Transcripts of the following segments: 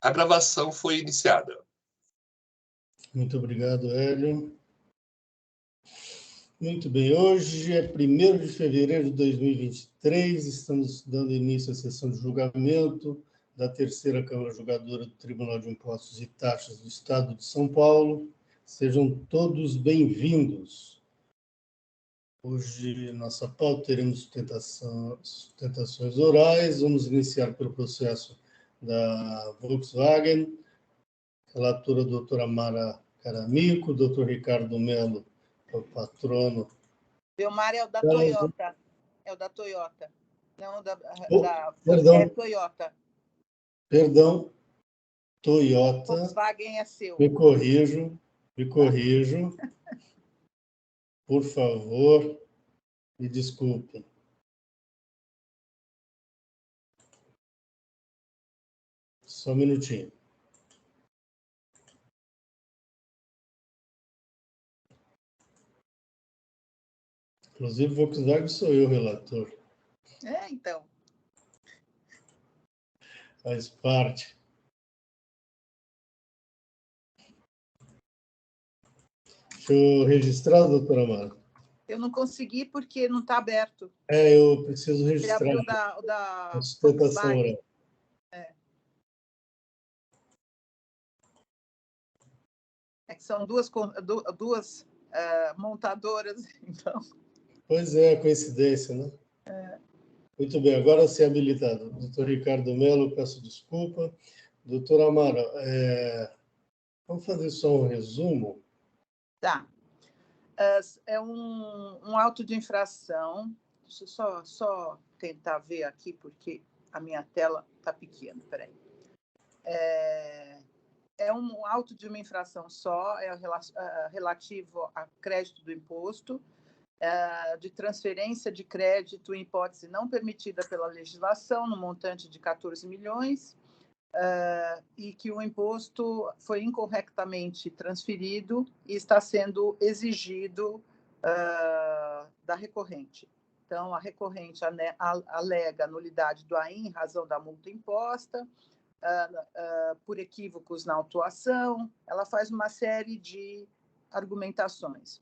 A gravação foi iniciada. Muito obrigado, Hélio. Muito bem, hoje é 1º de fevereiro de 2023, estamos dando início à sessão de julgamento da terceira Câmara Julgadora do Tribunal de Impostos e Taxas do Estado de São Paulo. Sejam todos bem-vindos. Hoje, nossa pauta, teremos sustentações orais. Vamos iniciar pelo processo da Volkswagen. Relatora a doutora Mara Caramico, doutor Ricardo Melo, o patrono. Belmar é o da Toyota. É o da Toyota. Não Perdão. É Toyota. Perdão. Toyota. Volkswagen é seu. Me corrijo. Por favor, me desculpem. Só um minutinho. Inclusive, Volkswagen sou eu, relator. Então. Faz parte. Deixa eu registrar, doutora Mara. Eu não consegui porque não está aberto. Eu preciso registrar. Você abriu da sustentação oral. É que são duas montadoras, então. Pois é, coincidência, né? Muito bem, agora se habilitado. Doutor Ricardo Melo, peço desculpa. Doutora Amara, vamos fazer só um resumo? Tá. É um auto de infração. Deixa eu só tentar ver aqui, porque a minha tela está pequena. Peraí. É um auto de uma infração só, é relativo a crédito do imposto, de transferência de crédito em hipótese não permitida pela legislação, no montante de 14 milhões, e que o imposto foi incorretamente transferido e está sendo exigido da recorrente. Então, a recorrente alega nulidade do AIN em razão da multa imposta, por equívocos na autuação, ela faz uma série de argumentações.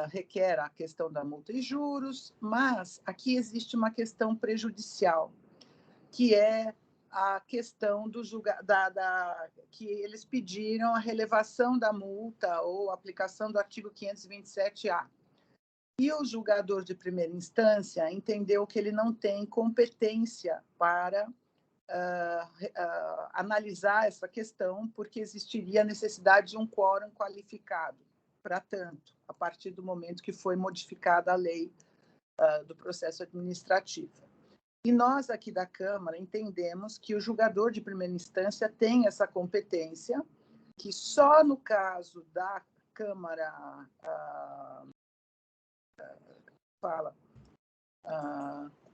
Requer a questão da multa e juros, mas aqui existe uma questão prejudicial, que é a questão do que eles pediram a relevação da multa ou aplicação do artigo 527-A. E o julgador de primeira instância entendeu que ele não tem competência para analisar essa questão, porque existiria a necessidade de um quórum qualificado, para tanto, a partir do momento que foi modificada a lei do processo administrativo. E nós, aqui da Câmara, entendemos que o julgador de primeira instância tem essa competência, que só no caso da Câmara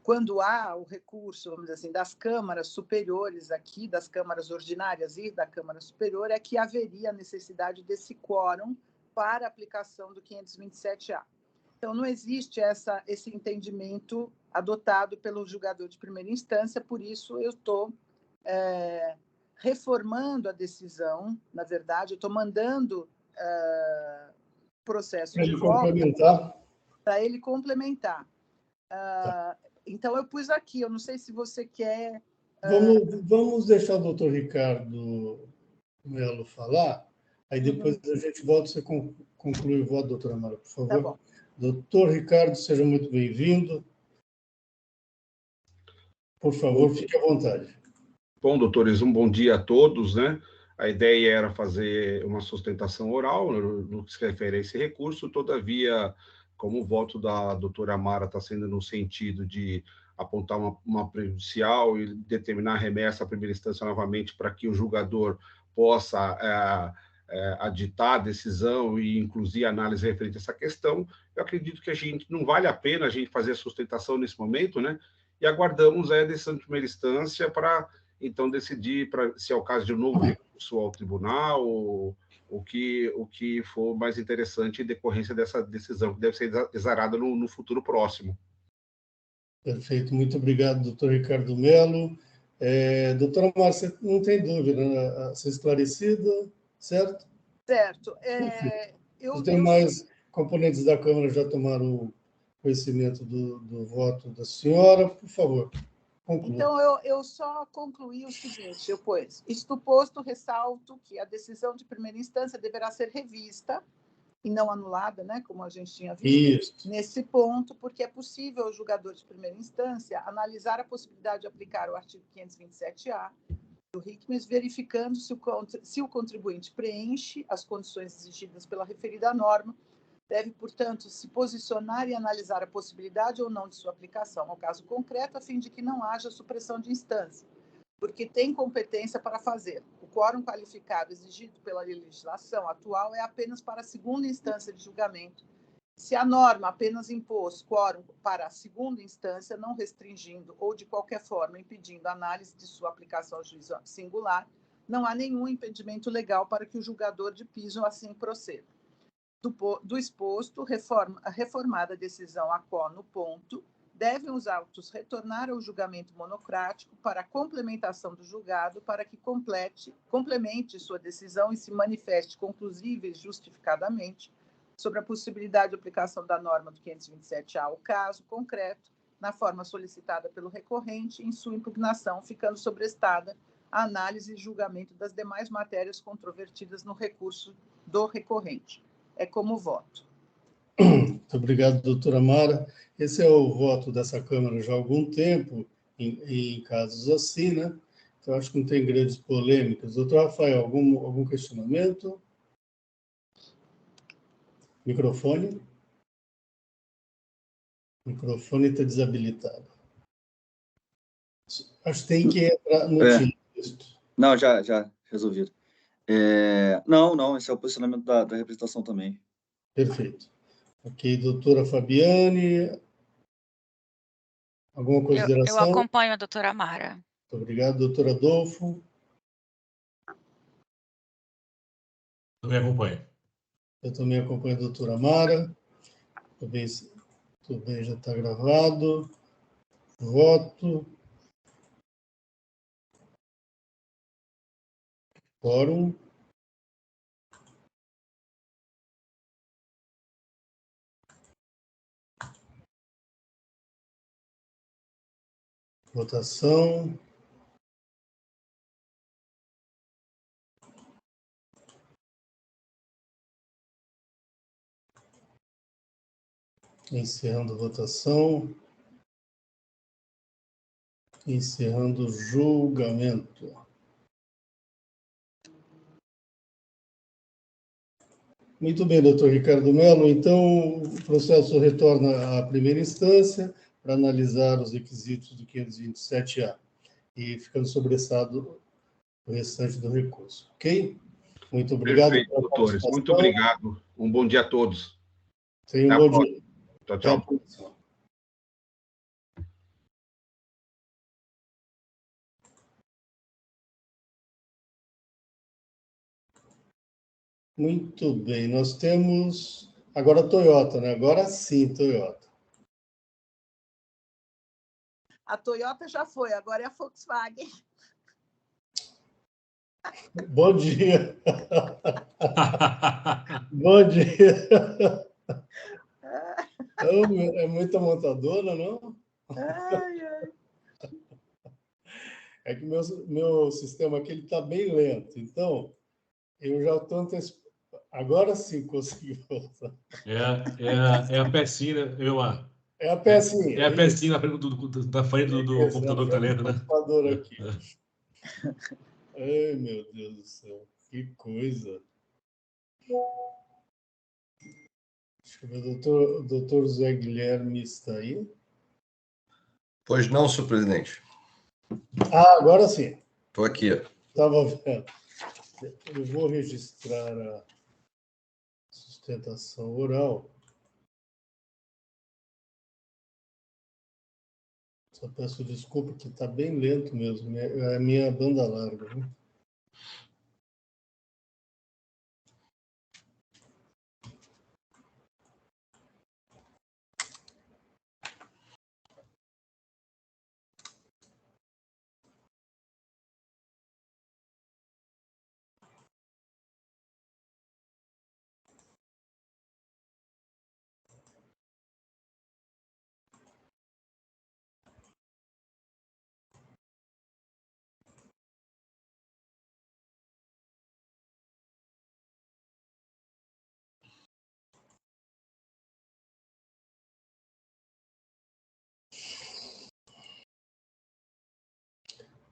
quando há o recurso, vamos dizer assim, das câmaras superiores aqui, das câmaras ordinárias e da Câmara Superior, é que haveria necessidade desse quórum para a aplicação do 527-A. Então, não existe esse entendimento adotado pelo julgador de primeira instância, por isso eu estou reformando a decisão, na verdade, eu estou mandando processo de volta para ele complementar. Então, eu pus aqui, eu não sei se você quer... Vamos deixar o doutor Ricardo Melo falar, aí depois a gente volta, você conclui o voto, doutora Mara, por favor. Tá bom. Doutor Ricardo, seja muito bem-vindo. Por favor, fique à vontade. Bom, doutores, um bom dia a todos, né? A ideia era fazer uma sustentação oral no que se refere a esse recurso, todavia, como o voto da doutora Mara está sendo no sentido de apontar uma prejudicial e determinar a remessa à primeira instância novamente para que o julgador possa aditar a decisão e inclusive a análise referente a essa questão, eu acredito que não vale a pena a gente fazer a sustentação nesse momento, né? E aguardamos a decisão de primeira instância para, então, decidir se é o caso de um novo recurso ao tribunal ou o que for mais interessante em decorrência dessa decisão, que deve ser exarada no futuro próximo. Perfeito. Muito obrigado, doutor Ricardo Melo. Doutora Márcia, não tem dúvida, né? Ser esclarecida, certo? Certo. Os demais componentes da Câmara já tomaram conhecimento do voto da senhora. Por favor, conclua. Então, eu só concluí o seguinte, isto posto, ressalto que a decisão de primeira instância deverá ser revista e não anulada, né, como a gente tinha visto, Isso. nesse ponto, porque é possível o julgador de primeira instância analisar a possibilidade de aplicar o artigo 527-A do RICMES, verificando se o contribuinte preenche as condições exigidas pela referida norma, deve, portanto, se posicionar e analisar a possibilidade ou não de sua aplicação ao caso concreto, a fim de que não haja supressão de instância, porque tem competência para fazer. O quórum qualificado exigido pela legislação atual é apenas para a segunda instância de julgamento. Se a norma apenas impôs quórum para a segunda instância, não restringindo ou, de qualquer forma, impedindo a análise de sua aplicação ao juízo singular, não há nenhum impedimento legal para que o julgador de piso assim proceda. Do exposto, a reformada decisão ACO no ponto, devem os autos retornar ao julgamento monocrático para a complementação do julgado, para que complemente sua decisão e se manifeste conclusiva e justificadamente sobre a possibilidade de aplicação da norma do 527-A ao caso concreto, na forma solicitada pelo recorrente, em sua impugnação, ficando sobrestada a análise e julgamento das demais matérias controvertidas no recurso do recorrente. É como voto. Muito obrigado, doutora Mara. Esse é o voto dessa Câmara já há algum tempo, em casos assim, né? Então, acho que não tem grandes polêmicas. Doutor Rafael, algum questionamento? Microfone? O microfone está desabilitado. Acho que tem que entrar no texto. Não, já resolvido. Não, esse é o posicionamento da representação também. Perfeito. Ok, doutora Fabiane, alguma consideração? Eu acompanho a doutora Mara. Muito obrigado. Doutor Adolfo? Também acompanho. Eu também acompanho a doutora Mara. Tudo bem, já está gravado. Voto. Quórum. Votação. Encerrando a votação. Encerrando o julgamento. Muito bem, doutor Ricardo Mello. Então, o processo retorna à primeira instância para analisar os requisitos do 527-A e ficando sobressado o restante do recurso. Ok? Muito obrigado. Perfeito, doutores. Muito obrigado. Um bom dia a todos. Tenham um bom dia. Tchau, tchau. Até a próxima. Muito bem, nós temos agora a Toyota, né? Agora sim, Toyota. A Toyota já foi, agora é a Volkswagen. Bom dia. Bom dia. É muita montadora, não? Ai. É que meu sistema aqui está bem lento, então eu já estou antecipando. Agora sim consegui voltar. É a pecinha, É a pecinha. É a pecinha na frente da frente do computador que está lento, né? Computador aqui. Ai, meu Deus do céu. Que coisa. Deixa eu ver, o doutor Zé Guilherme está aí? Pois não, senhor presidente. Ah, agora sim. Estou aqui. Estava vendo. Eu vou registrar a sustentação oral. Só peço desculpa que está bem lento mesmo. É a minha banda larga. Viu?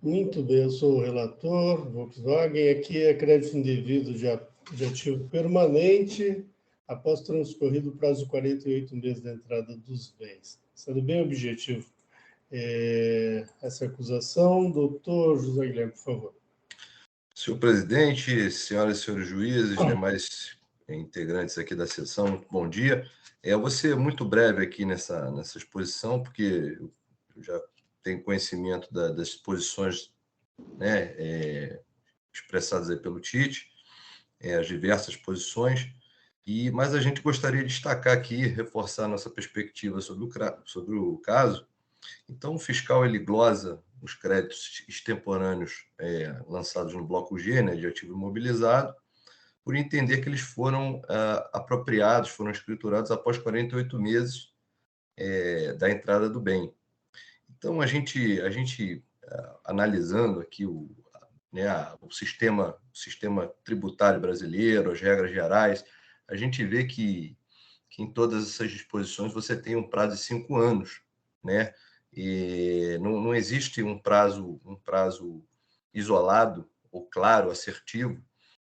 Muito bem, eu sou o relator, Volkswagen. Aqui é crédito indevido de ativo permanente após transcorrido o prazo de 48 meses da entrada dos bens. Sendo bem objetivo essa acusação, doutor José Guilherme, por favor. Senhor presidente, senhoras e senhores juízes, demais integrantes aqui da sessão, muito bom dia. Eu vou ser muito breve aqui nessa exposição, porque eu já tenho conhecimento das posições, né, expressadas aí pelo Tite, as diversas posições, mas a gente gostaria de destacar aqui, reforçar nossa perspectiva sobre o caso. Então, o fiscal ele glosa os créditos extemporâneos lançados no bloco G, né, de ativo imobilizado, por entender que eles foram apropriados, foram escriturados após 48 meses da entrada do bem. Então, a gente analisando aqui o sistema tributário brasileiro, as regras gerais, a gente vê que em todas essas disposições você tem um prazo de 5 anos, né? E não existe um prazo isolado ou claro, assertivo,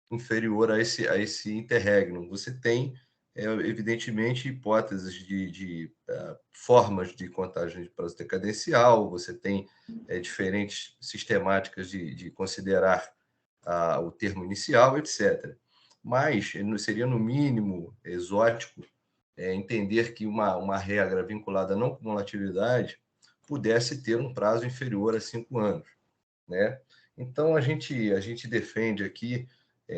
inferior a esse interregnum. Você tem, evidentemente, hipóteses de formas de contagem de prazo decadencial, você tem diferentes sistemáticas de considerar o termo inicial, etc. Mas seria, no mínimo, exótico entender que uma regra vinculada à não cumulatividade pudesse ter um prazo inferior a 5 anos, né? Então, a gente defende aqui,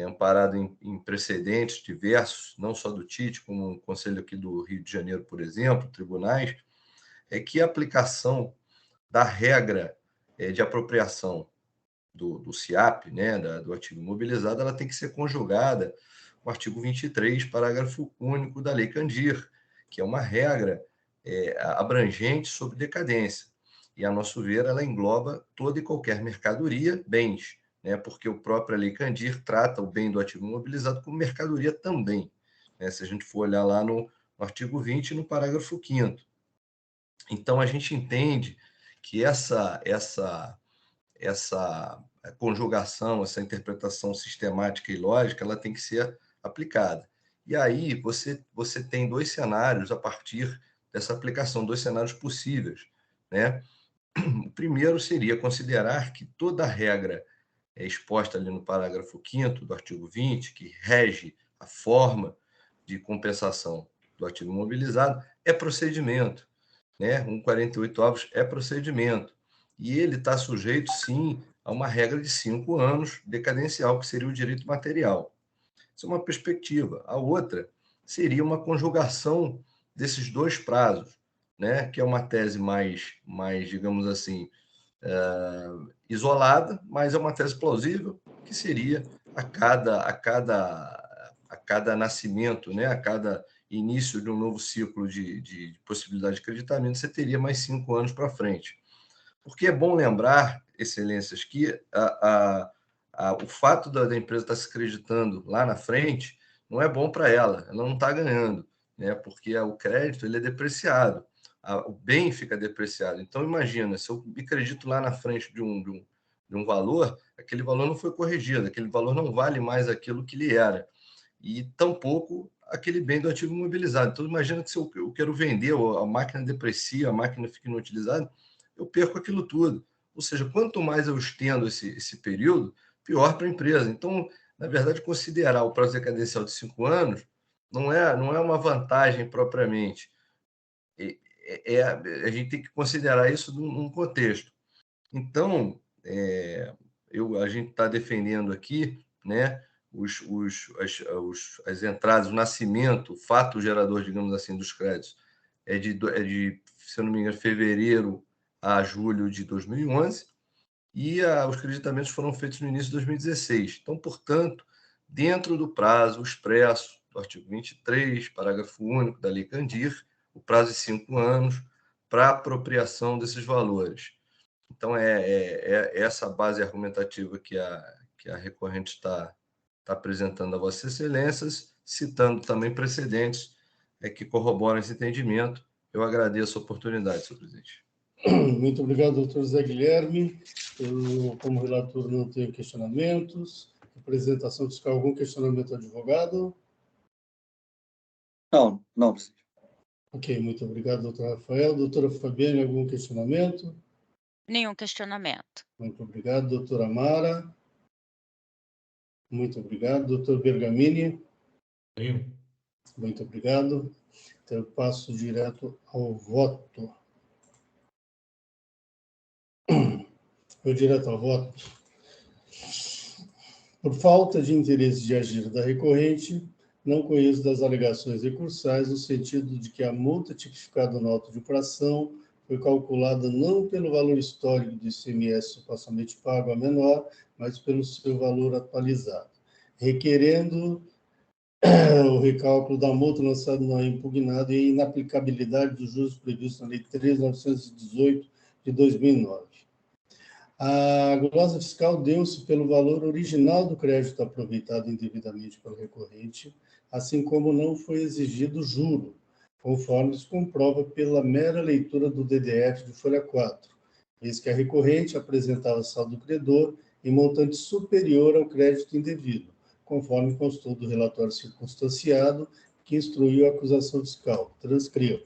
amparado em precedentes diversos, não só do Tite, como o Conselho aqui do Rio de Janeiro, por exemplo, tribunais, que a aplicação da regra de apropriação do CIAP, né, do ativo imobilizado, ela tem que ser conjugada com o artigo 23, parágrafo único da Lei Candir, que é uma regra abrangente sobre decadência. E, a nosso ver, ela engloba toda e qualquer mercadoria, bens, né, porque a própria Lei Candir trata o bem do ativo imobilizado como mercadoria também, né, se a gente for olhar lá no artigo 20, no parágrafo 5º. Então, a gente entende que essa conjugação, essa interpretação sistemática e lógica, ela tem que ser aplicada. E aí você tem dois cenários a partir dessa aplicação, dois cenários possíveis, né? O primeiro seria considerar que toda a regra exposta ali no parágrafo 5º do artigo 20, que rege a forma de compensação do ativo imobilizado, é procedimento, né? 1,48 é procedimento. E ele está sujeito, sim, a uma regra de 5 anos decadencial, que seria o direito material. Isso é uma perspectiva. A outra seria uma conjugação desses dois prazos, né? Que é uma tese mais digamos assim, isolada, mas é uma tese plausível, que seria a cada nascimento, né? A cada início de um novo ciclo de possibilidade de creditamento, você teria mais 5 anos para frente. Porque é bom lembrar, excelências, que o fato da empresa estar se acreditando lá na frente não é bom para ela não está ganhando, né? Porque o crédito ele é depreciado, o bem fica depreciado. Então, imagina, se eu me acredito lá na frente de um valor, aquele valor não foi corrigido, aquele valor não vale mais aquilo que ele era, e tampouco aquele bem do ativo imobilizado. Então, imagina que se eu quero vender, a máquina deprecia, a máquina fica inutilizada, eu perco aquilo tudo. Ou seja, quanto mais eu estendo esse período, pior para a empresa. Então, na verdade, considerar o prazo decadencial de 5 anos não é uma vantagem propriamente. A gente tem que considerar isso num contexto. Então, a gente está defendendo aqui, né, as entradas, o nascimento, o fato gerador, digamos assim, dos créditos, se eu não me engano, fevereiro a julho de 2011, e os creditamentos foram feitos no início de 2016. Então, portanto, dentro do prazo expresso do artigo 23, parágrafo único da Lei Candir, o prazo de 5 anos para apropriação desses valores. Então, essa base argumentativa que a recorrente está apresentando a Vossas Excelências, citando também precedentes que corroboram esse entendimento. Eu agradeço a oportunidade, senhor presidente. Muito obrigado, doutor Zé Guilherme. Eu, como relator, não tenho questionamentos. Representação fiscal, algum questionamento, advogado? Não, presidente. Ok, muito obrigado, doutor Rafael. Doutora Fabiane, algum questionamento? Nenhum questionamento. Muito obrigado, doutora Mara. Muito obrigado, doutor Bergamini. Nenhum. Muito obrigado. Então, eu passo direto ao voto. Vou direto ao voto. Por falta de interesse de agir da recorrente, não conheço das alegações recursais no sentido de que a multa tipificada no auto de infração foi calculada não pelo valor histórico do ICMS supostamente pago a menor, mas pelo seu valor atualizado, requerendo o recálculo da multa lançada no impugnado e a inaplicabilidade dos juros previstos na Lei 3.918 de 2009. A glosa fiscal deu-se pelo valor original do crédito aproveitado indevidamente pelo recorrente, assim como não foi exigido juro, conforme se comprova pela mera leitura do DDF de folha 4, eis que a recorrente apresentava saldo credor em montante superior ao crédito indevido, conforme constou do relatório circunstanciado que instruiu a acusação fiscal. Transcrevo.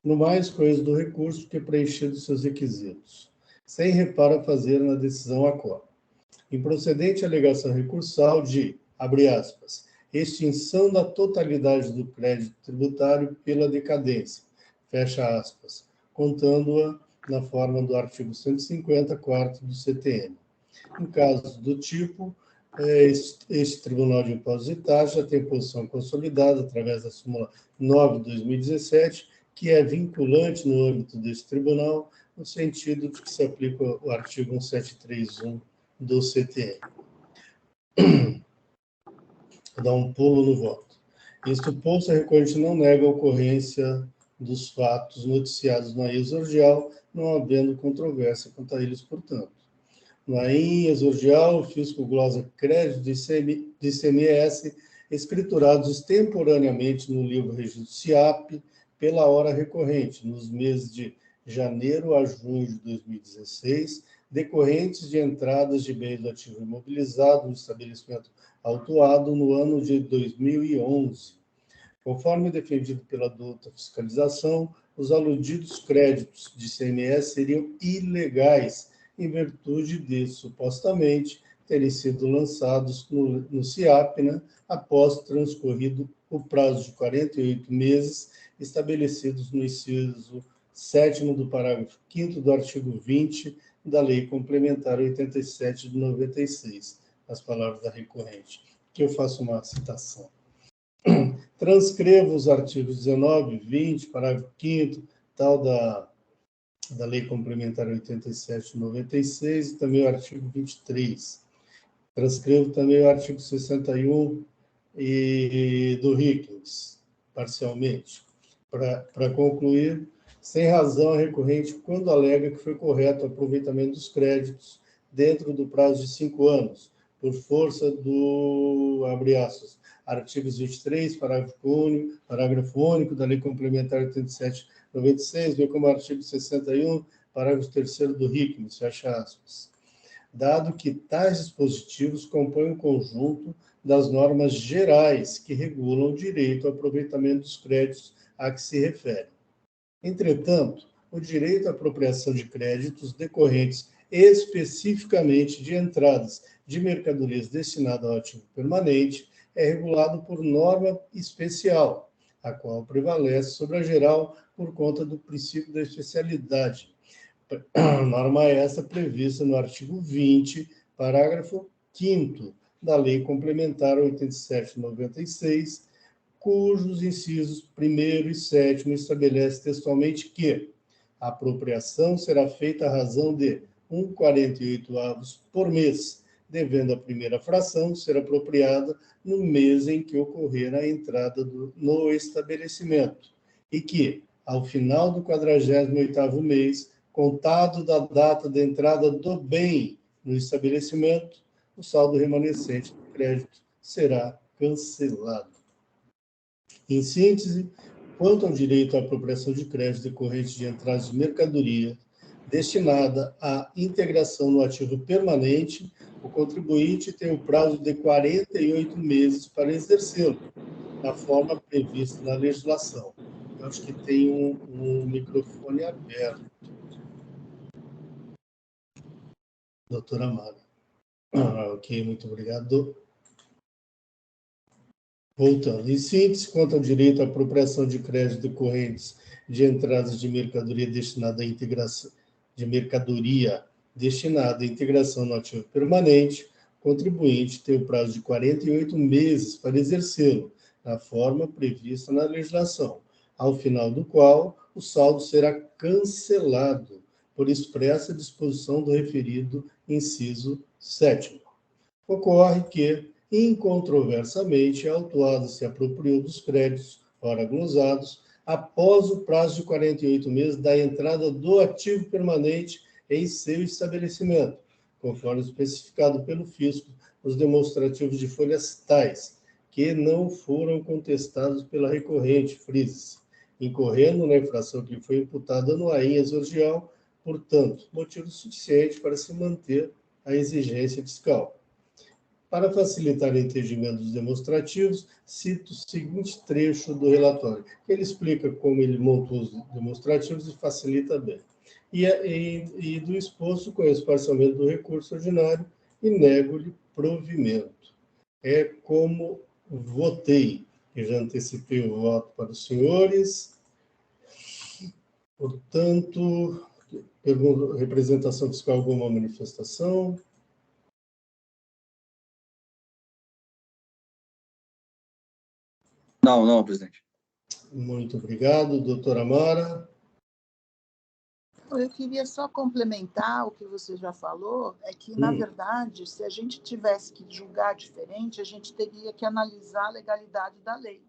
No mais, coisa do recurso que preenchido seus requisitos, sem reparo a fazer na decisão ACOR. Improcedente alegação recursal de, abre aspas, extinção da totalidade do crédito tributário pela decadência, fecha aspas, contando-a na forma do artigo 150, quarto do CTN. Em casos do tipo, este Tribunal de Impostos e Taxas já tem posição consolidada através da súmula 9 de 2017, que é vinculante no âmbito desse tribunal, no sentido de que se aplica o artigo 1731 do CTN. Vou dar um pulo no voto. Isto posto, a recorrente não nega a ocorrência dos fatos noticiados no AIS Ordial, não havendo controvérsia quanto a eles, portanto. No AIS Ordial, o fisco glosa crédito de ICMS escriturados extemporaneamente no livro registro CIAP pela hora recorrente, nos meses de janeiro a junho de 2016, decorrentes de entradas de bens do ativo imobilizado no estabelecimento autuado no ano de 2011. Conforme defendido pela douta fiscalização, os aludidos créditos de ICMS seriam ilegais, em virtude de, supostamente, terem sido lançados no CIAP, após transcorrido o prazo de 48 meses, estabelecidos no inciso 7º do parágrafo 5º do artigo 20 da Lei Complementar 87 de 96, as palavras da recorrente, que eu faço uma citação. Transcrevo os artigos 19, 20, parágrafo 5º, tal da Lei Complementar 87 de 96, e também o artigo 23. Transcrevo também o artigo 61 do RICNS, parcialmente. Para concluir, sem razão a recorrente, quando alega que foi correto o aproveitamento dos créditos dentro do prazo de 5 anos, por força do, abre aspas, artigos 23, parágrafo único da Lei Complementar 87 de 96, bem como artigo 61, parágrafo 3º do RICNS, fecha aspas. Dado que tais dispositivos compõem um conjunto das normas gerais que regulam o direito ao aproveitamento dos créditos a que se refere. Entretanto, o direito à apropriação de créditos decorrentes especificamente de entradas de mercadorias destinadas ao ativo permanente é regulado por norma especial, a qual prevalece sobre a geral por conta do princípio da especialidade. Norma essa prevista no artigo 20, parágrafo 5º da Lei Complementar 87 de 96, cujos incisos 1º e 7º estabelece textualmente que a apropriação será feita à razão de 1,48 por mês, devendo a primeira fração ser apropriada no mês em que ocorrer a entrada no estabelecimento, e que, ao final do 48º mês, contado da data da entrada do bem no estabelecimento, o saldo remanescente do crédito será cancelado. Em síntese, quanto ao direito à apropriação de crédito decorrente de entradas de mercadoria destinada à integração no ativo permanente, o contribuinte tem o prazo de 48 meses para exercê-lo, na forma prevista na legislação. Eu acho que tem um microfone aberto. Doutora Amara. Ok, muito obrigado. Voltando. Em síntese, quanto ao direito à apropriação de crédito decorrentes de entradas de mercadoria destinada à integração no ativo permanente, o contribuinte tem o prazo de 48 meses para exercê-lo, na forma prevista na legislação, ao final do qual o saldo será cancelado por expressa disposição do referido inciso 7º. Ocorre que, incontroversamente, a autuada se apropriou dos créditos, ora glosados, após o prazo de 48 meses da entrada do ativo permanente em seu estabelecimento, conforme especificado pelo fisco nos demonstrativos de folhas tais, que não foram contestados pela recorrente, frise-se, incorrendo na infração que lhe foi imputada no AIN exordial, portanto, motivo suficiente para se manter a exigência fiscal. Para facilitar o entendimento dos demonstrativos, cito o seguinte trecho do relatório. Ele explica como ele montou os demonstrativos e facilita bem. E do exposto, conheço parcialmente do recurso ordinário e nego-lhe provimento. É como votei, que já antecipei o voto para os senhores. Portanto, pergunto, representação fiscal, alguma manifestação? Não, presidente. Muito obrigado. Doutora Amara. Eu queria só complementar o que você já falou, é que, na verdade, se a gente tivesse que julgar diferente, a gente teria que analisar a legalidade da lei.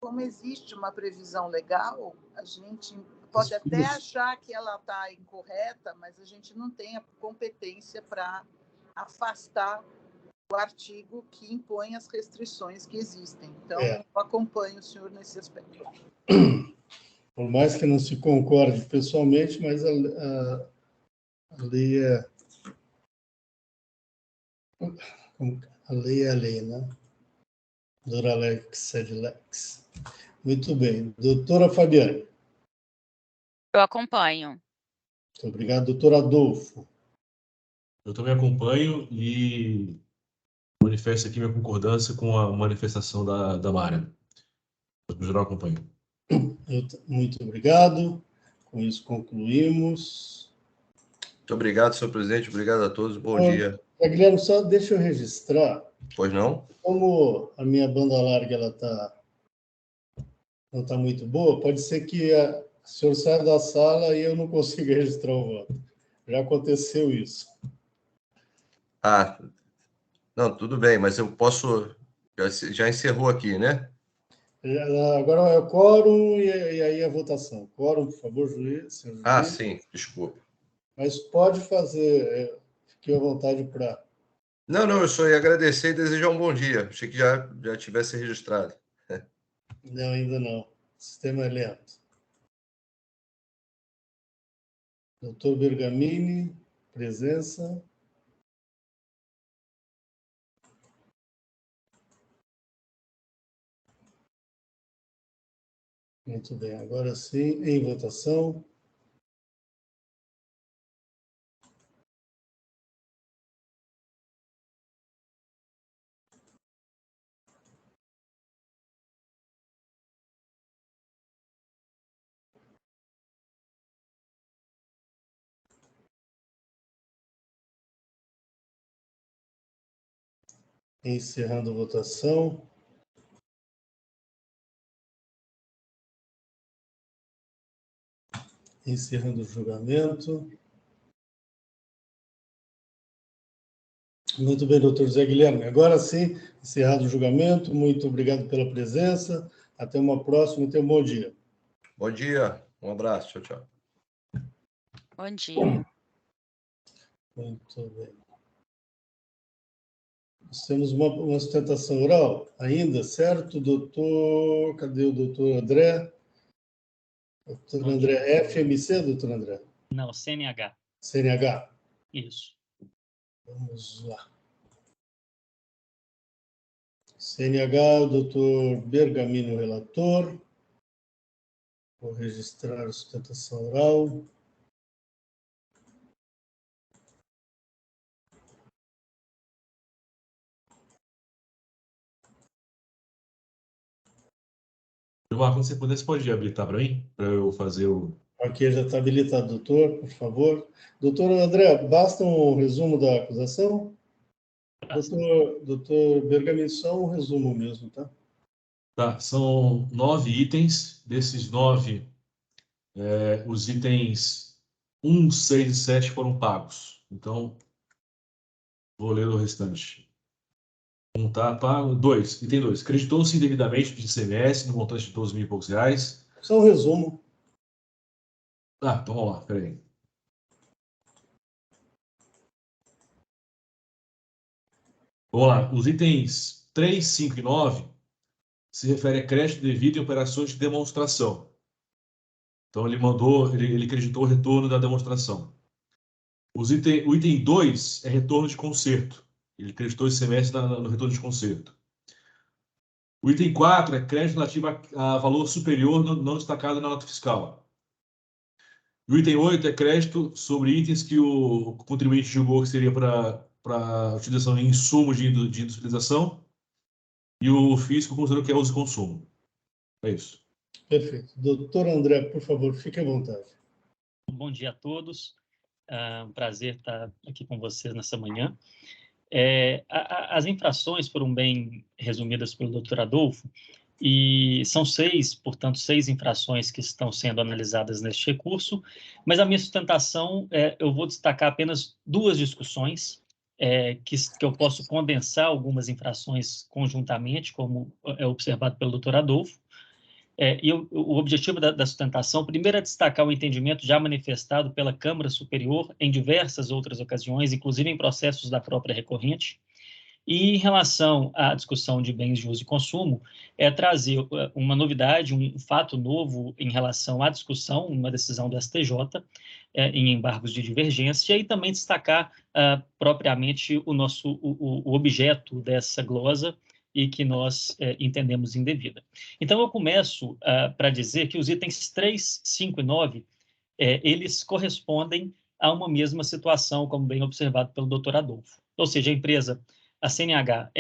Como existe uma previsão legal, a gente pode até achar que ela está incorreta, mas a gente não tem a competência para afastar o artigo que impõe as restrições que existem. Então, eu acompanho o senhor nesse aspecto. Por mais que não se concorde pessoalmente, mas a lei é... A lei é a lei, né? Dura lex, sed lex. Muito bem. Doutora Fabiane. Eu acompanho. Muito obrigado. Doutor Adolfo. Eu também acompanho e manifesto aqui minha concordância com a manifestação da Mara. No geral, acompanho. Muito obrigado. Com isso, concluímos. Muito obrigado, senhor presidente. Obrigado a todos. Bom dia. Guilherme, só deixa eu registrar. Pois não? Como a minha banda larga não está muito boa, pode ser que o senhor saia da sala e eu não consiga registrar o voto. Já aconteceu isso. Não, tudo bem, mas eu posso... Já encerrou aqui, né? Agora é o quórum e aí a votação. Quórum, por favor, juiz, senhor juiz. Sim, desculpa. Mas pode fazer, fique à vontade para... Não, eu só ia agradecer e desejar um bom dia. Achei que já tivesse registrado. Não, ainda não. O sistema é lento. Doutor Bergamini, presença. Muito bem, agora sim, em votação. Encerrando a votação. Encerrando o julgamento. Muito bem, doutor Zé Guilherme. Agora sim, encerrado o julgamento. Muito obrigado pela presença. Até uma próxima e tenha um bom dia. Bom dia. Um abraço. Tchau, tchau. Bom dia. Muito bem. Nós temos uma sustentação oral ainda, certo, doutor? Cadê o doutor André? Doutor André, FMC, doutor André? Não, CNH. CNH. Isso. Vamos lá. CNH, o doutor Bergamini, o relator. Vou registrar a sustentação oral. Gilmar, quando você puder, você pode habilitar para mim? Para eu fazer o... Aqui já está habilitado, doutor, por favor. Doutor André, basta um resumo da acusação? Doutor Bergamini, só um resumo mesmo, tá? Tá, são 9 itens. Desses 9, os itens 1, 6 e 7 foram pagos. Então, vou ler o restante. 1 tá pago. 2, item 2. Creditou-se indevidamente de ICMS no montante de 12 mil e poucos reais. Só um resumo. Ah, então vamos lá, peraí. Vamos lá. Os itens 3, 5 e 9 se refere a crédito devido em operações de demonstração. Então, ele creditou o retorno da demonstração. O item 2 é retorno de conserto. Ele creditou esse semestre no retorno de conserto. O item 4 é crédito relativo a valor superior não destacado na nota fiscal. E o item 8 é crédito sobre itens que o contribuinte julgou que seria para utilização em insumos de industrialização e o fisco considerou que é uso e consumo. É isso. Perfeito. Doutor André, por favor, fique à vontade. Bom dia a todos. Um prazer estar aqui com vocês nessa manhã. As infrações foram bem resumidas pelo doutor Adolfo, e são 6, portanto, 6 infrações que estão sendo analisadas neste recurso, mas a minha sustentação, eu vou destacar apenas 2 discussões, que eu posso condensar algumas infrações conjuntamente, como é observado pelo doutor Adolfo. E o objetivo da sustentação, primeiro, é destacar o entendimento já manifestado pela Câmara Superior em diversas outras ocasiões, inclusive em processos da própria recorrente. E em relação à discussão de bens de uso e consumo, trazer uma novidade, um fato novo em relação à discussão, uma decisão do STJ, em embargos de divergência, e também destacar propriamente o objeto dessa glosa, e que nós entendemos indevida. Então, eu começo para dizer que os itens 3, 5 e 9, eles correspondem a uma mesma situação, como bem observado pelo doutor Adolfo. Ou seja, a empresa, a CNH,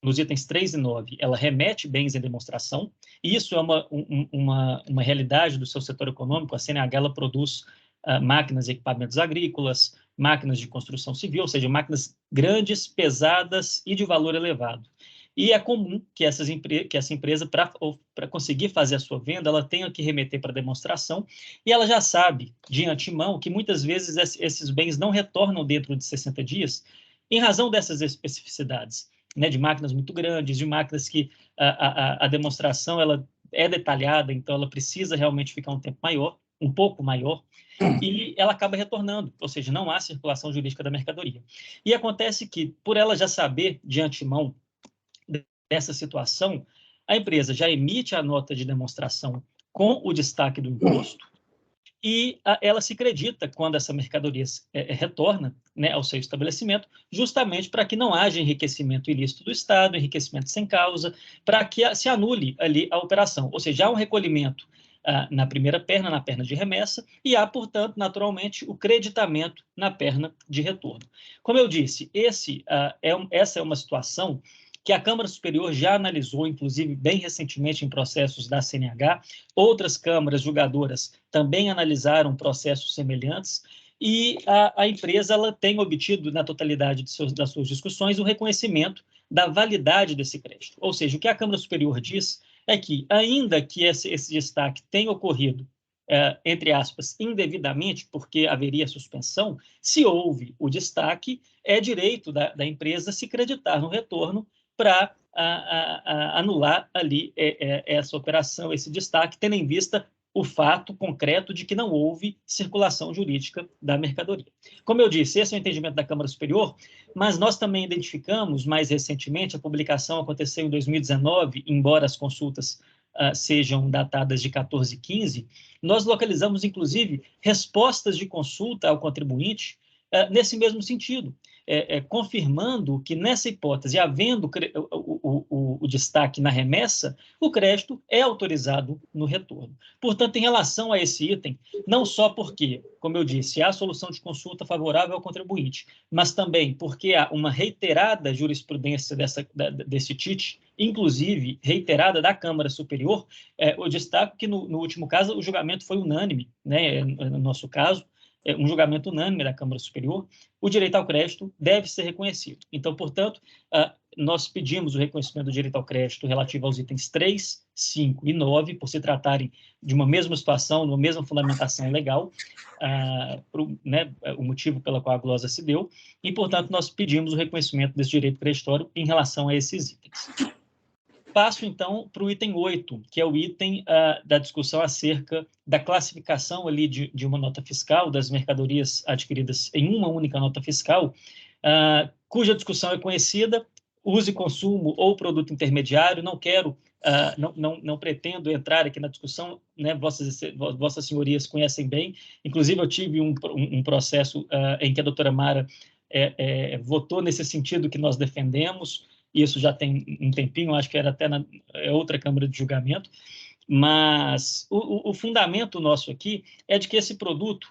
nos itens 3 e 9, ela remete bens em demonstração, e isso é uma realidade do seu setor econômico. A CNH, ela produz máquinas e equipamentos agrícolas, máquinas de construção civil, ou seja, máquinas grandes, pesadas e de valor elevado. E é comum que essa empresa, para conseguir fazer a sua venda, ela tenha que remeter para demonstração, e ela já sabe, de antemão, que muitas vezes esses bens não retornam dentro de 60 dias, em razão dessas especificidades, né, de máquinas muito grandes, de máquinas que a demonstração ela é detalhada, então ela precisa realmente ficar um pouco maior, e ela acaba retornando, ou seja, não há circulação jurídica da mercadoria. E acontece que, por ela já saber de antemão dessa situação, a empresa já emite a nota de demonstração com o destaque do imposto, e ela se acredita quando essa mercadoria retorna, né, ao seu estabelecimento, justamente para que não haja enriquecimento ilícito do Estado, enriquecimento sem causa, para que se anule ali a operação. Ou seja, há um recolhimento na primeira perna, na perna de remessa, e há, portanto, naturalmente, o creditamento na perna de retorno. Como eu disse, essa é uma situação que a Câmara Superior já analisou, inclusive, bem recentemente em processos da CNH. Outras câmaras julgadoras também analisaram processos semelhantes, e a empresa ela tem obtido, na totalidade das suas discussões, o reconhecimento da validade desse crédito. Ou seja, o que a Câmara Superior diz é que, ainda que esse destaque tenha ocorrido, entre aspas, indevidamente, porque haveria suspensão, se houve o destaque, é direito da empresa se creditar no retorno para anular ali essa operação, esse destaque, tendo em vista o fato concreto de que não houve circulação jurídica da mercadoria. Como eu disse, esse é o entendimento da Câmara Superior, mas nós também identificamos, mais recentemente, a publicação aconteceu em 2019, embora as consultas sejam datadas de 14 e 15, nós localizamos, inclusive, respostas de consulta ao contribuinte nesse mesmo sentido, confirmando que, nessa hipótese, havendo o destaque na remessa, o crédito é autorizado no retorno. Portanto, em relação a esse item, não só porque, como eu disse, há solução de consulta favorável ao contribuinte, mas também porque há uma reiterada jurisprudência desse TIT, inclusive reiterada da Câmara Superior, eu destaco que, no último caso, o julgamento foi unânime, né, no nosso caso, um julgamento unânime da Câmara Superior, o direito ao crédito deve ser reconhecido. Então, portanto, nós pedimos o reconhecimento do direito ao crédito relativo aos itens 3, 5 e 9, por se tratarem de uma mesma situação, de uma mesma fundamentação legal, o motivo pelo qual a glosa se deu, e, portanto, nós pedimos o reconhecimento desse direito creditório em relação a esses itens. Passo, então, para o item 8, que é o item da discussão acerca da classificação ali de uma nota fiscal, das mercadorias adquiridas em uma única nota fiscal, cuja discussão é conhecida, uso e consumo ou produto intermediário. Não quero, não pretendo entrar aqui na discussão, né? Vossas senhorias conhecem bem. Inclusive, eu tive um processo em que a doutora Mara votou nesse sentido que nós defendemos. Isso já tem um tempinho, acho que era até na outra Câmara de Julgamento, mas o fundamento nosso aqui é de que esse produto,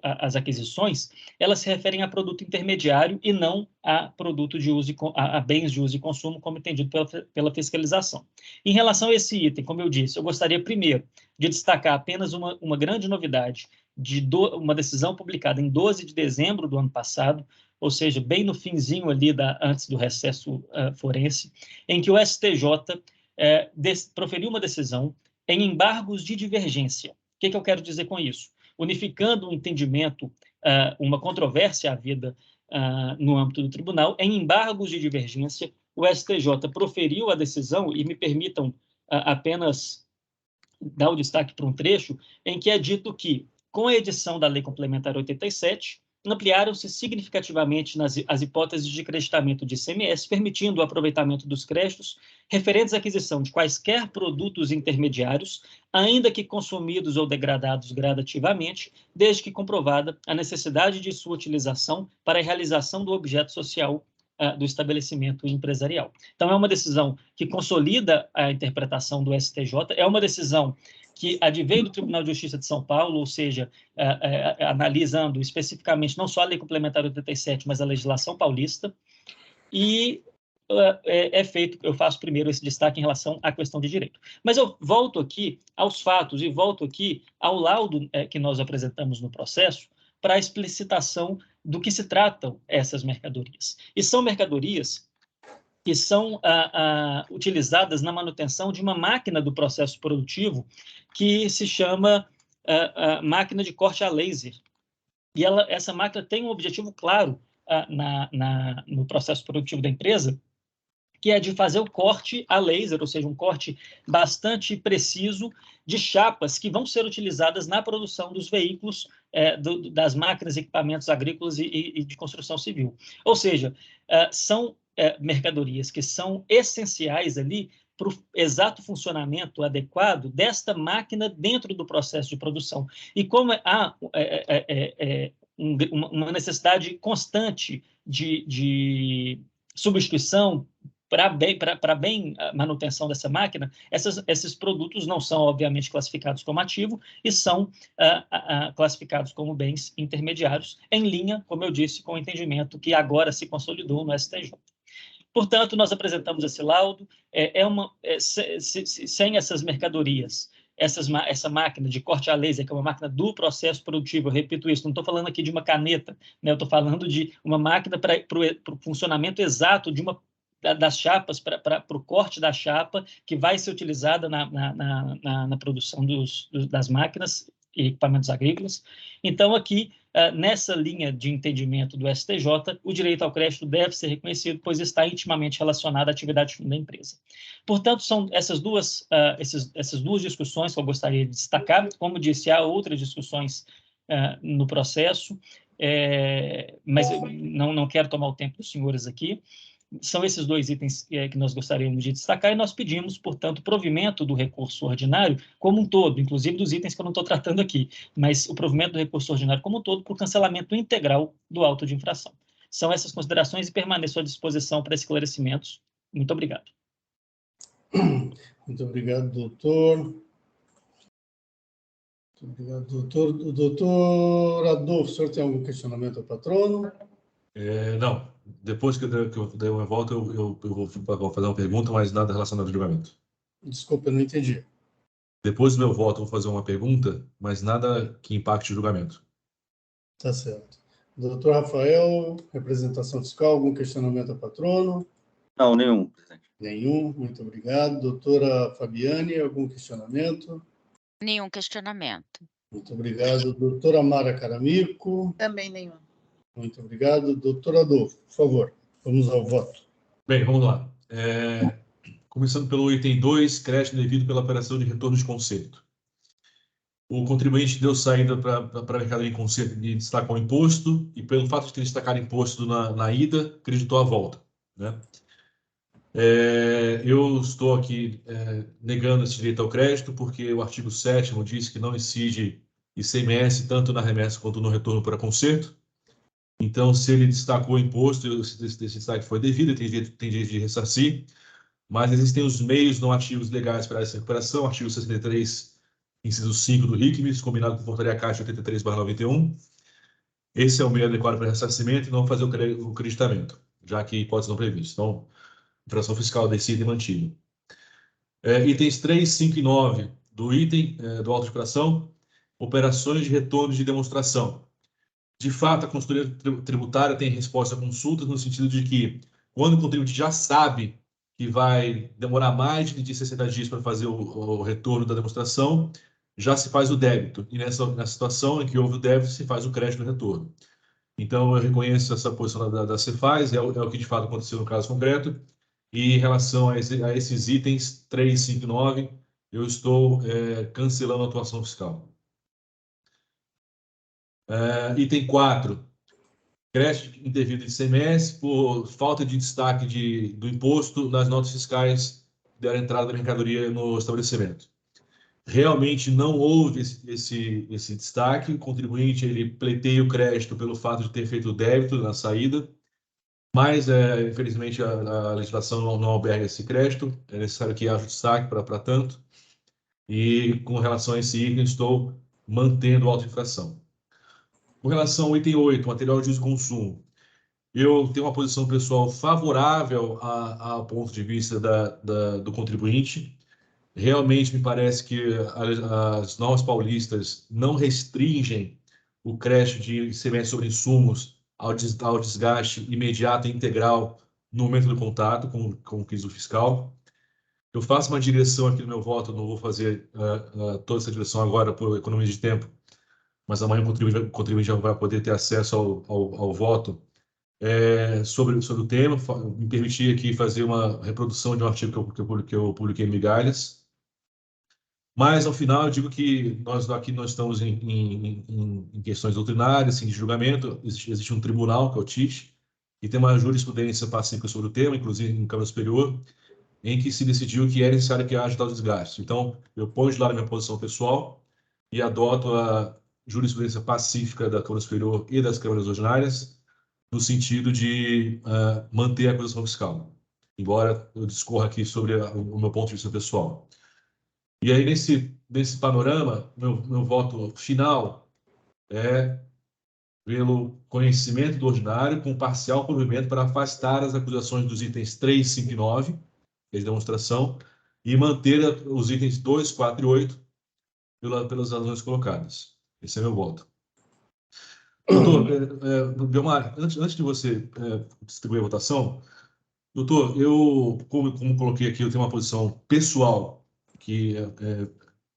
as aquisições, elas se referem a produto intermediário e não a produto de uso a bens de uso e consumo, como entendido pela fiscalização. Em relação a esse item, como eu disse, eu gostaria primeiro de destacar apenas uma grande novidade, uma decisão publicada em 12 de dezembro do ano passado, ou seja, bem no finzinho ali antes do recesso forense, em que o STJ proferiu uma decisão em embargos de divergência. O que eu quero dizer com isso? Unificando um entendimento, uma controvérsia havida no âmbito do tribunal, em embargos de divergência, o STJ proferiu a decisão, e me permitam apenas dar o destaque para um trecho, em que é dito que, com a edição da Lei Complementar 87, ampliaram-se significativamente as hipóteses de creditamento de ICMS, permitindo o aproveitamento dos créditos referentes à aquisição de quaisquer produtos intermediários, ainda que consumidos ou degradados gradativamente, desde que comprovada a necessidade de sua utilização para a realização do objeto social do estabelecimento empresarial. Então, é uma decisão que consolida a interpretação do STJ, é uma decisão que advém do Tribunal de Justiça de São Paulo, ou seja, analisando especificamente não só a Lei Complementar 87, mas a legislação paulista, e eu faço primeiro esse destaque em relação à questão de direito. Mas eu volto aqui aos fatos e volto aqui ao laudo que nós apresentamos no processo para a explicitação do que se tratam essas mercadorias. E são mercadorias que são utilizadas na manutenção de uma máquina do processo produtivo que se chama máquina de corte a laser. E essa máquina tem um objetivo claro no processo produtivo da empresa, que é de fazer o corte a laser, ou seja, um corte bastante preciso de chapas que vão ser utilizadas na produção dos veículos, das máquinas, equipamentos agrícolas e de construção civil. Ou seja, são mercadorias que são essenciais ali para o exato funcionamento adequado desta máquina dentro do processo de produção. E como há uma necessidade constante de substituição para bem a manutenção dessa máquina, esses produtos não são, obviamente, classificados como ativo e são classificados como bens intermediários, em linha, como eu disse, com o entendimento que agora se consolidou no STJ. Portanto, nós apresentamos esse laudo, sem essas mercadorias, essa máquina de corte a laser, que é uma máquina do processo produtivo, eu repito isso, não estou falando aqui de uma caneta, né? Eu estou falando de uma máquina para o funcionamento exato das chapas, para o corte da chapa, que vai ser utilizada na produção das máquinas e equipamentos agrícolas. Então, aqui, nessa linha de entendimento do STJ, o direito ao crédito deve ser reconhecido, pois está intimamente relacionado à atividade da empresa. Portanto, são essas duas discussões que eu gostaria de destacar. Como disse, há outras discussões no processo, mas eu não quero tomar o tempo dos senhores aqui. São esses dois itens que nós gostaríamos de destacar, e nós pedimos, portanto, provimento do recurso ordinário como um todo, inclusive dos itens que eu não estou tratando aqui, mas o provimento do recurso ordinário como um todo por cancelamento integral do auto de infração. São essas considerações e permaneço à disposição para esclarecimentos. Muito obrigado. Muito obrigado, doutor. Muito obrigado, doutor. Doutor Adolfo, o senhor tem algum questionamento ao patrono? Não. Depois que eu der uma volta, eu vou fazer uma pergunta, mas nada relacionado ao julgamento. Desculpa, eu não entendi. Depois do meu voto, eu vou fazer uma pergunta, mas nada que impacte o julgamento. Tá certo. Doutor Rafael, representação fiscal, algum questionamento ao patrono? Não, nenhum, presidente. Nenhum, muito obrigado. Doutora Fabiane, algum questionamento? Nenhum questionamento. Muito obrigado. Doutora Mara Caramico? Também nenhum. Muito obrigado. Doutor Adolfo, por favor, vamos ao voto. Bem, vamos lá. Começando pelo item 2, crédito devido pela operação de retorno de conserto. O contribuinte deu saída para a mercadoria em conserto e destacou o imposto, e pelo fato de ter destacado imposto na ida, creditou a volta, né? Eu estou aqui negando esse direito ao crédito, porque o artigo 7º diz que não incide ICMS tanto na remessa quanto no retorno para conserto. Então, se ele destacou o imposto, esse destaque foi devido, ele tem direito de ressarcir, mas existem os meios normativos legais para essa recuperação, artigo 63, inciso 5 do RICMES, combinado com a Portaria Caixa 83/91. Esse é o meio adequado para ressarcimento e não fazer o creditamento, já que hipótese não prevista. Então, infração fiscal decide e mantido. Itens 3, 5 e 9 do item do auto de infração, operações de retorno de demonstração. De fato, a consultoria tributária tem resposta a consultas no sentido de que, quando o contribuinte já sabe que vai demorar mais de 60 dias para fazer o retorno da demonstração, já se faz o débito. E nessa situação em que houve o débito, se faz o crédito do retorno. Então, eu reconheço essa posição da Cefaz, é o que de fato aconteceu no caso concreto. E em relação a esses itens 3, 5 e 9, eu estou cancelando a atuação fiscal. Item 4, crédito indevido de ICMS por falta de destaque do imposto nas notas fiscais da entrada da mercadoria no estabelecimento. Realmente não houve esse destaque, o contribuinte ele pleiteia o crédito pelo fato de ter feito o débito na saída, mas, infelizmente, a legislação não alberga esse crédito, é necessário que haja destaque para tanto, e com relação a esse item, estou mantendo a auto-infração. Com relação ao item 8, material de uso e consumo, eu tenho uma posição pessoal favorável ao ponto de vista do contribuinte. Realmente me parece que as normas paulistas não restringem o crédito de ICMS sobre insumos ao desgaste imediato e integral no momento do contato com o piso fiscal. Eu faço uma direção aqui no meu voto, não vou fazer toda essa direção agora por economia de tempo, mas amanhã o contribuinte já vai poder ter acesso ao voto sobre o tema. Me permiti aqui fazer uma reprodução de um artigo que eu publiquei em Migalhas. Mas, ao final, eu digo que nós estamos em questões doutrinárias, de julgamento. Existe um tribunal, que é o TIT, e tem uma jurisprudência pacífica sobre o tema, inclusive em Câmara Superior, em que se decidiu que é necessário que haja tal desgaste. Então, eu ponho de lado a minha posição pessoal e adoto a jurisprudência pacífica da Câmara Superior e das câmaras ordinárias, no sentido de manter a acusação fiscal, embora eu discorra aqui sobre o meu ponto de vista pessoal. E aí, nesse panorama, meu voto final é pelo conhecimento do ordinário com parcial provimento para afastar as acusações dos itens 3, 5 e 9, que é de demonstração, e manter os itens 2, 4 e 8 pelas razões colocadas. Esse é meu voto. Doutor, Belmar, antes de você distribuir a votação, doutor, eu, como coloquei aqui, eu tenho uma posição pessoal que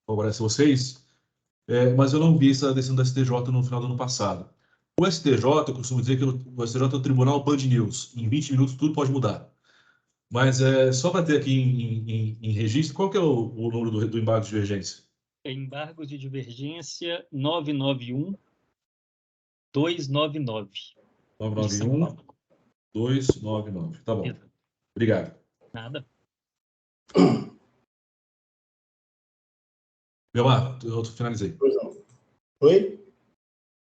favorece vocês. mas eu não vi essa decisão da STJ no final do ano passado. O STJ, eu costumo dizer que o STJ é o Tribunal Band News. Em 20 minutos tudo pode mudar. Mas só para ter aqui em registro, qual que é o número do embargo de divergência? Embargo de divergência 991-299. 991-299. Tá bom. Obrigado. Nada. Belmar, eu finalizei. Pois não. Oi?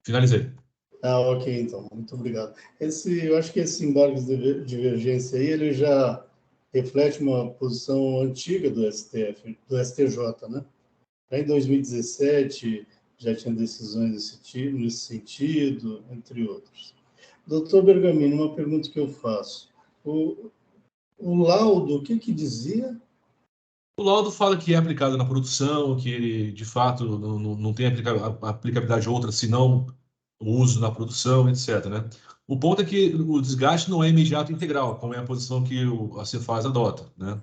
Finalizei. Ok, então. Muito obrigado. Eu acho que esse embargo de divergência aí, ele já reflete uma posição antiga do STF, do STJ, né? Já em 2017, já tinha decisões nesse sentido, entre outros. Doutor Bergamini, uma pergunta que eu faço. O laudo, o que dizia? O laudo fala que é aplicado na produção, que de fato não tem aplicabilidade outra senão o uso na produção, etc. Né? O ponto é que o desgaste não é imediato e integral, como é a posição que a Cefaz adota. Né?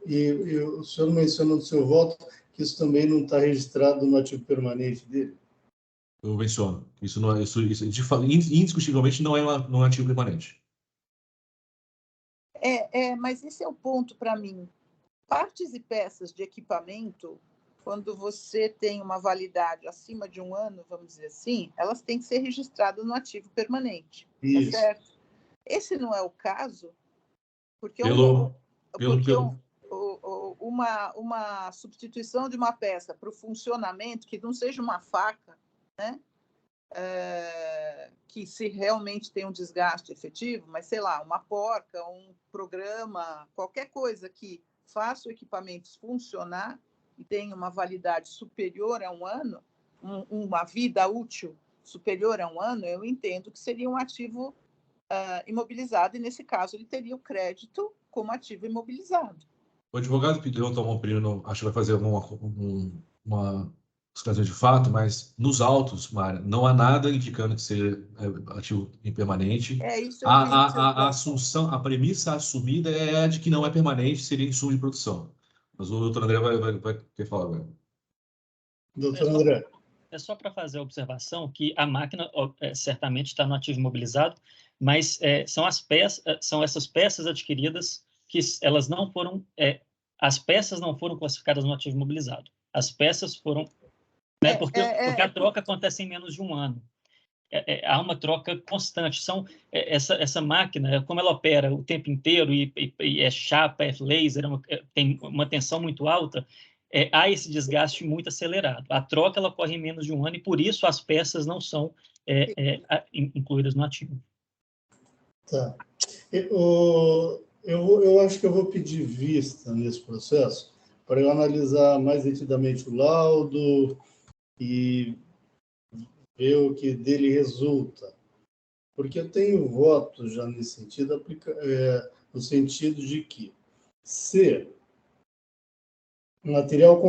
E o senhor mencionou no seu voto que isso também não está registrado no ativo permanente dele? Eu menciono. Isso indiscutivelmente não é um ativo permanente. Mas esse é o ponto para mim. Partes e peças de equipamento, quando você tem uma validade acima de 1 ano, vamos dizer assim, elas têm que ser registradas no ativo permanente. Isso. Tá certo? Esse não é o caso, porque uma substituição de uma peça para o funcionamento, que não seja uma faca, né? Que se realmente tem um desgaste efetivo, mas sei lá, uma porca, um programa, qualquer coisa que faça o equipamento funcionar e tenha uma validade superior a 1 ano, uma vida útil superior a 1 ano, eu entendo que seria um ativo imobilizado, e nesse caso ele teria o crédito como ativo imobilizado. O advogado pediu tomar opinião, acho que vai fazer uma esclarecimento de fato, mas nos autos, Mara, não há nada indicando que seja ativo impermanente. Isso eu a assunção, a premissa assumida é a de que não é permanente, seria insumo de produção. Mas o doutor André vai ter falar agora. Doutor André. É só para fazer a observação que a máquina certamente está no ativo imobilizado, mas são essas peças adquiridas que elas não foram, as peças não foram classificadas no ativo imobilizado. As peças foram, né, porque a troca acontece em menos de 1 ano. Há uma troca constante. Essa máquina, como ela opera o tempo inteiro e é chapa, é laser, tem uma tensão muito alta, há esse desgaste muito acelerado. A troca ela ocorre em menos de 1 ano e, por isso, as peças não são incluídas no ativo. Tá. Eu acho que eu vou pedir vista nesse processo para eu analisar mais detidamente o laudo e ver o que dele resulta. Porque eu tenho votos já nesse sentido, no sentido de que, se o material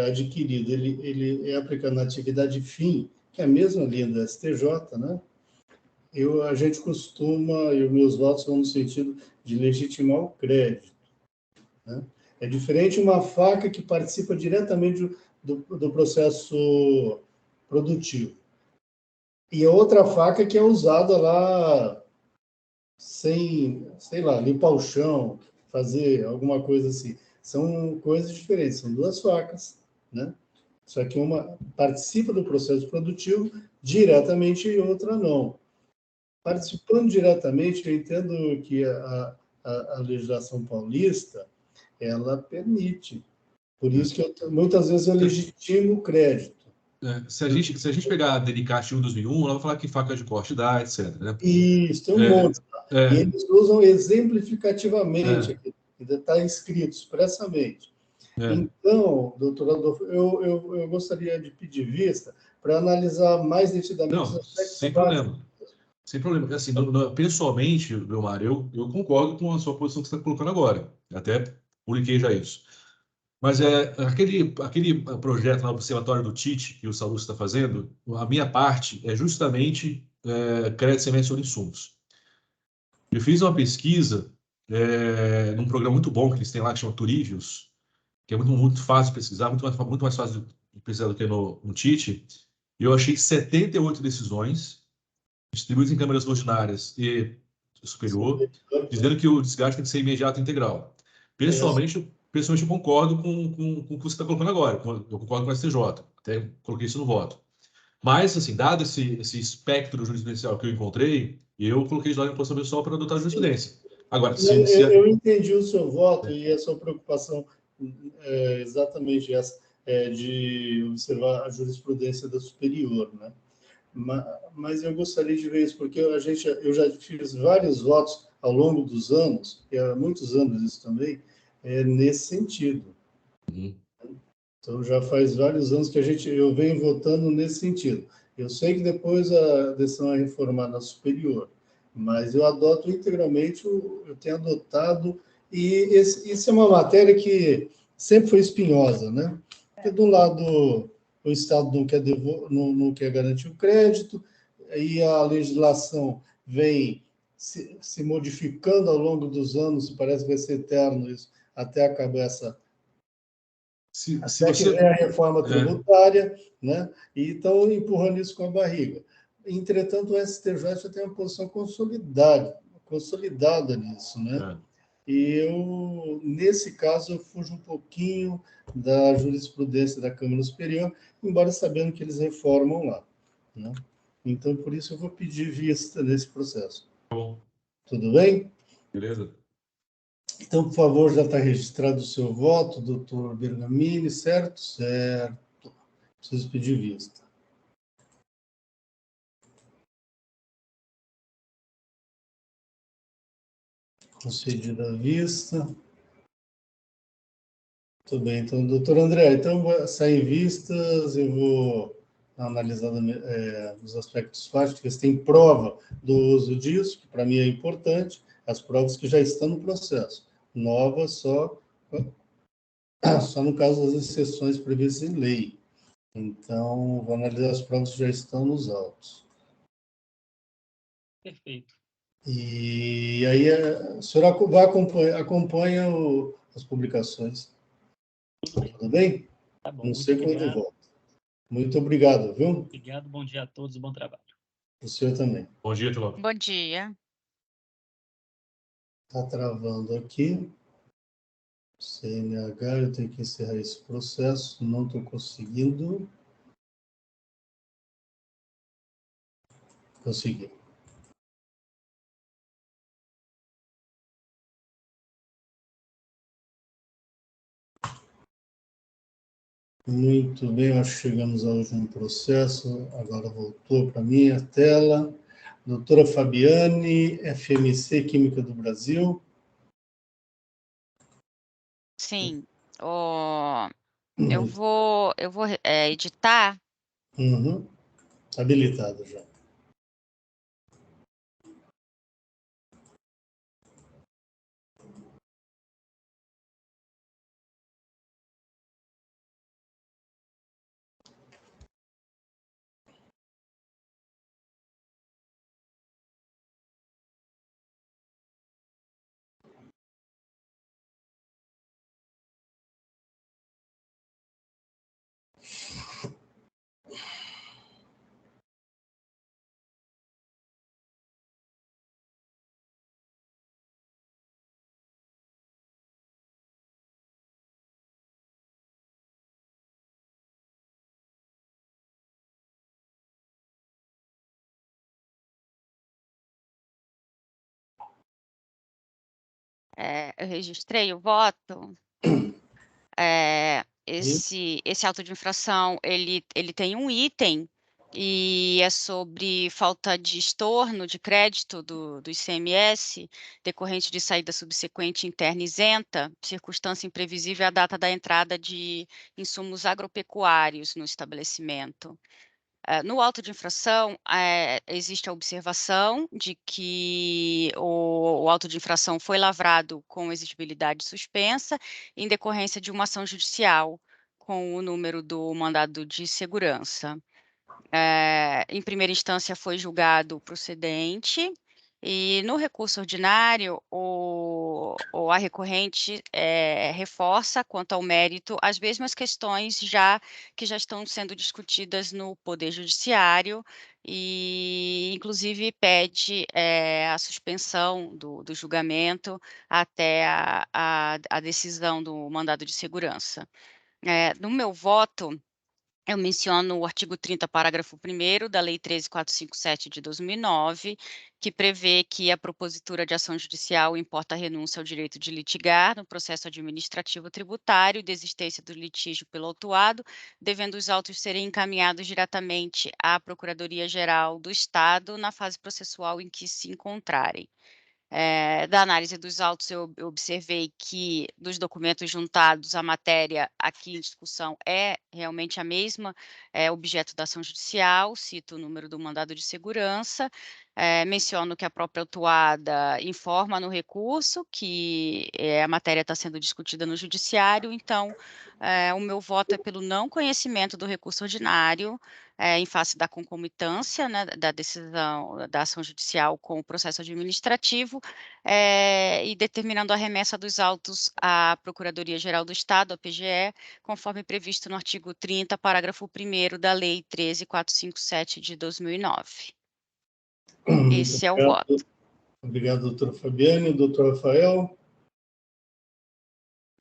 adquirido ele é aplicado na atividade fim, que é a mesma linha da STJ, né? A gente costuma, e os meus votos vão no sentido de legitimar o crédito. Né? É diferente uma faca que participa diretamente do processo produtivo. E outra faca que é usada lá sem, sei lá, limpar o chão, fazer alguma coisa assim. São coisas diferentes, são 2 facas, né? Só que uma participa do processo produtivo diretamente e outra não. Participando diretamente, eu entendo que a legislação paulista, ela permite. Por isso que muitas vezes eu legitimo o crédito. Se a gente pegar a DNCAT 1/2001, ela vai falar que faca de corte dá, etc. Né? Isso, tem um monte. E eles usam exemplificativamente, ainda está escrito expressamente. Então, doutor Adolfo, eu gostaria de pedir vista para analisar mais nitidamente os aspectos. Sem problema. Sem problema. Assim, pessoalmente, Belmar, eu concordo com a sua posição que você está colocando agora. Até publiquei já isso. Mas aquele projeto lá, o Observatório do TIT, que o Salus está fazendo, a minha parte é justamente crédito semestre sobre insumos. Eu fiz uma pesquisa num programa muito bom que eles têm lá, que chama Turívios, que é muito fácil de pesquisar, muito mais fácil de pesquisar do que no TIT, e eu achei 78 decisões distribuídas em câmeras ordinárias e superior, dizendo que o desgaste tem que ser imediato e integral. Pessoalmente eu concordo com o que você está colocando agora, eu concordo com o STJ, até coloquei isso no voto. Mas, assim, dado esse espectro jurisprudencial que eu encontrei, eu coloquei de lado a imposição pessoal para adotar a jurisprudência. Agora, eu entendi o seu voto e a sua preocupação é exatamente essa, de observar a jurisprudência da superior, né? Mas eu gostaria de ver isso, porque eu já fiz vários votos ao longo dos anos, e há muitos anos isso também, nesse sentido. Uhum. Então, já faz vários anos que eu venho votando nesse sentido. Eu sei que depois a decisão é reformar na superior, mas eu adoto integralmente, eu tenho adotado, e isso é uma matéria que sempre foi espinhosa, né? Porque, de um lado, o Estado não quer garantir o crédito, e a legislação vem se modificando ao longo dos anos, parece que vai ser eterno isso, até acabar até que vem a reforma tributária, né? E estão empurrando isso com a barriga. Entretanto, o STJ já tem uma posição consolidada nisso, né? E nesse caso, eu fujo um pouquinho da jurisprudência da Câmara Superior, embora sabendo que eles reformam lá, né? Então, por isso, eu vou pedir vista nesse processo. Bom. Tudo bem? Beleza. Então, por favor, já está registrado o seu voto, doutor Bergamini, certo? Certo. Preciso pedir vista. Concedida a vista. Muito bem. Então, doutor André, saem vistas, eu vou analisar os aspectos fáticos, tem prova do uso disso, que para mim é importante, as provas que já estão no processo. Novas só no caso das exceções previstas em lei. Então, vou analisar as provas que já estão nos autos. Perfeito. E aí, a senhora acompanha as publicações. Tudo bem? Tá bom. Não sei quando eu volto. Muito obrigado, viu? Obrigado, bom dia a todos, bom trabalho. O senhor também. Bom dia, Tiló. Bom dia. Está travando aqui. CNH, eu tenho que encerrar esse processo. Não estou conseguindo. Consegui. Muito bem, acho que chegamos ao último processo. Agora voltou para a minha tela. Doutora Fabiane, FMC Química do Brasil. Sim. Eu vou editar. Uhum. Habilitado já. Eu registrei o voto. Esse auto de infração, ele tem um item e é sobre falta de estorno de crédito do ICMS, decorrente de saída subsequente interna isenta, circunstância imprevisível à data da entrada de insumos agropecuários no estabelecimento. No auto de infração, existe a observação de que o auto de infração foi lavrado com exigibilidade suspensa em decorrência de uma ação judicial com o número do mandado de segurança. Em primeira instância, foi julgado procedente E no recurso ordinário, a recorrente reforça, quanto ao mérito, as mesmas questões que já estão sendo discutidas no Poder Judiciário e, inclusive, pede a suspensão do julgamento até a decisão do mandado de segurança. No meu voto, eu menciono o artigo 30, parágrafo 1º da Lei 13.457 de 2009, que prevê que a propositura de ação judicial importa a renúncia ao direito de litigar no processo administrativo tributário e desistência do litígio pelo autuado, devendo os autos serem encaminhados diretamente à Procuradoria-Geral do Estado na fase processual em que se encontrarem. Da análise dos autos, eu observei que, dos documentos juntados, a matéria aqui em discussão é realmente a mesma, objeto da ação judicial, cito o número do mandado de segurança, menciono que a própria autuada informa no recurso que a matéria está sendo discutida no judiciário, então, o meu voto é pelo não conhecimento do recurso ordinário, em face da concomitância, né, da decisão da ação judicial com o processo administrativo, e determinando a remessa dos autos à Procuradoria-Geral do Estado, a PGE, conforme previsto no artigo 30, parágrafo 1º da Lei 13.457 de 2009. Esse é o voto. Obrigado, doutora Fabiane. Doutor Rafael,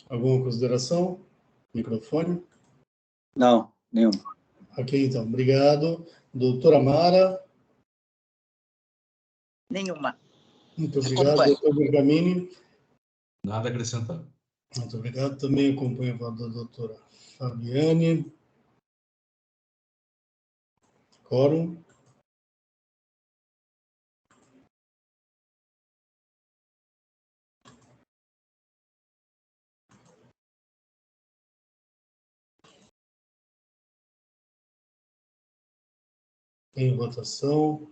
alguma consideração? Microfone? Não, nenhuma. Ok, então, obrigado. Doutora Mara? Nenhuma. Muito obrigado. Doutor Bergamini? Nada a acrescentar. Muito obrigado. Também acompanho o voto da doutora Fabiane. Quórum? Em votação.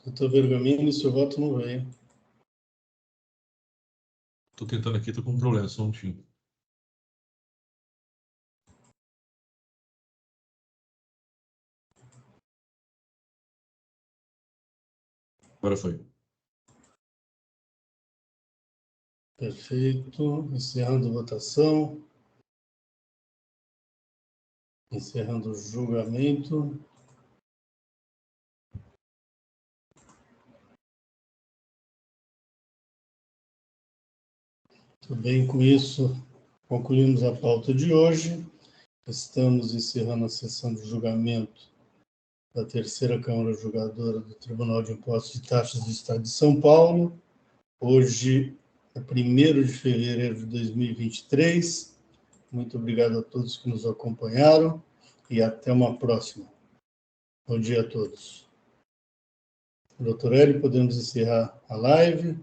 Doutor Bergamini, seu voto não veio. Estou tentando aqui, estou com um problema, só um minutinho. Agora foi. Perfeito. Encerrando a votação. Encerrando o julgamento. Muito bem, com isso, concluímos a pauta de hoje. Estamos encerrando a sessão de julgamento da terceira Câmara Julgadora do Tribunal de Impostos e Taxas do Estado de São Paulo. Hoje é 1º de fevereiro de 2023. Muito obrigado a todos que nos acompanharam e até uma próxima. Bom dia a todos. Doutor Hélio, podemos encerrar a live?